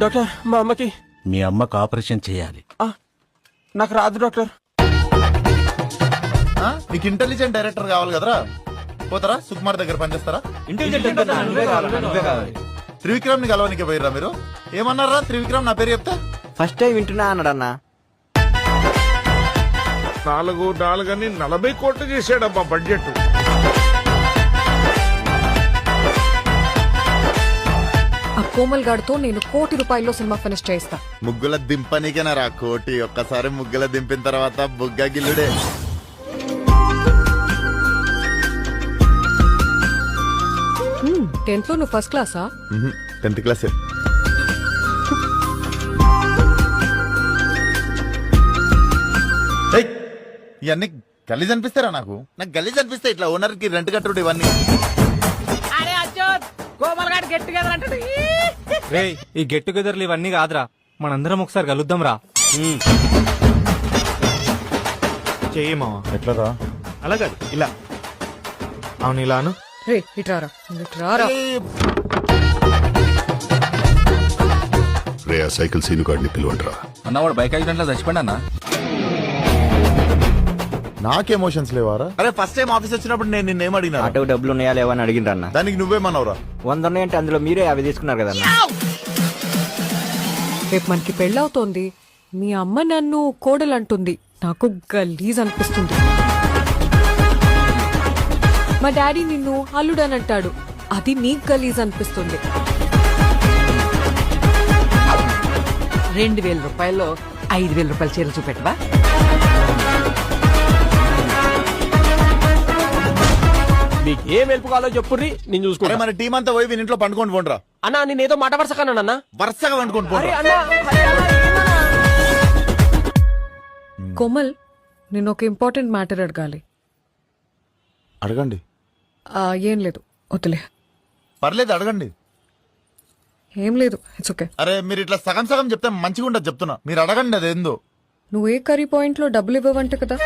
Doctor మా అమ్మకి మీ అమ్మకు ఆపరేషన్ చేయాలి. నాకు రాదు డాక్టర్. నీకు ఇంటెలిజెంట్ డైరెక్టర్ కావాలి కదరా, పోతారా సుకుమార్ దగ్గర పనిచేస్తారా? త్రివిక్రమ్ ని కలవనికి పోయిరా మీరు? ఏమన్నారా త్రివిక్రమ్ నా పేరు చెప్తే? ఫస్ట్ టైం వింటున్నా అన్నాడన్నా. 4 అని 40 కోట్లు చేశాడబ్బా బడ్జెట్. ఆ కోమల్ గాడితో నేను ₹1 కోటి సినిమా ఫినిష్ చేస్తా. ముగ్గుల దింపనికేనా రా కోటి, ఒక్కసారి ముగ్గుల దింపిన తర్వాత బుగ్గ గిల్లుడే. 10th లో నువ్వు ఫస్ట్ క్లాసా? 10th class. ఇవన్నీ గలీజ్ అనిపిస్తారా? నాకు గలీజ్ అనిపిస్తే ఇట్లా ఓనర్ కి రెంట్ కట్టుడు ఇవన్నీ. రే ఈ గెట్ టుగెదర్లు ఇవన్నీ కాదురా, మనందరం ఒకసారి కలుద్దాం రా. చెయ్యి మావా. ఎట్లరా? అలా కాదు, ఇలా. అవును ఇలాను. రే ఇట్రారా. రే ఆ సైకిల్ సీను గాడిని పిలువండిరా. అన్న వాడు బైక్ యాక్సిడెంట్ లో చచ్చిపోయినా అన్న. నాకు ఎమోషన్స్ లేవారా? అరే ఫస్ట్ టైం ఆఫీస్ వచ్చినప్పుడు నేను నిన్నేం అడిగినా? ఆటో డబ్బులు ఉన్నాయా లేవని అడిగిండ్రన్న. దానికి నువ్వేమన్నావురా? 100 ఉన్నాయంటే అందులో మీరే 50 తీసుకున్నారు కదన్నా. రేపు మనకి పెళ్ళవుతోంది, మీ అమ్మ నన్ను కోడలంటుంది, నాకు గలీజ్ అనిపిస్తుంది. మా డాడీ నిన్ను అల్లుడని అంటాడు, అది నీకు గలీజ్ అనిపిస్తుంది. 2000 రూపాయల్లో 5000 రూపాయల చీర చూపెట్టవా? మీకు ఏం హెల్ప్ కావాలో చెప్పుర్రి, నేను చూసుకుంటా. మన టీం అంతా పోయి ఇంట్లో పండుకొని పోండిరా. అన్నా నేనేదో మాట వరుసకన్నా. వరుసగా పండుకొని పోండి. కోమల్, నేను ఒక ఇంపార్టెంట్ మ్యాటర్ అడగాలి. అడగండి. ఏం లేదు, వద్దులే. పర్లేదు అడగండి. ఏం లేదు, ఇట్స్ ఓకే. అరే మీరు ఇట్లా సగం సగం చెప్తే మంచిగా ఉండదు చెప్తున్నా. మీరు అడగండి అదేందో. నువ్వు ఏ కర్రీ పాయింట్ లో డబ్బులు ఇవ్వవంట కదా?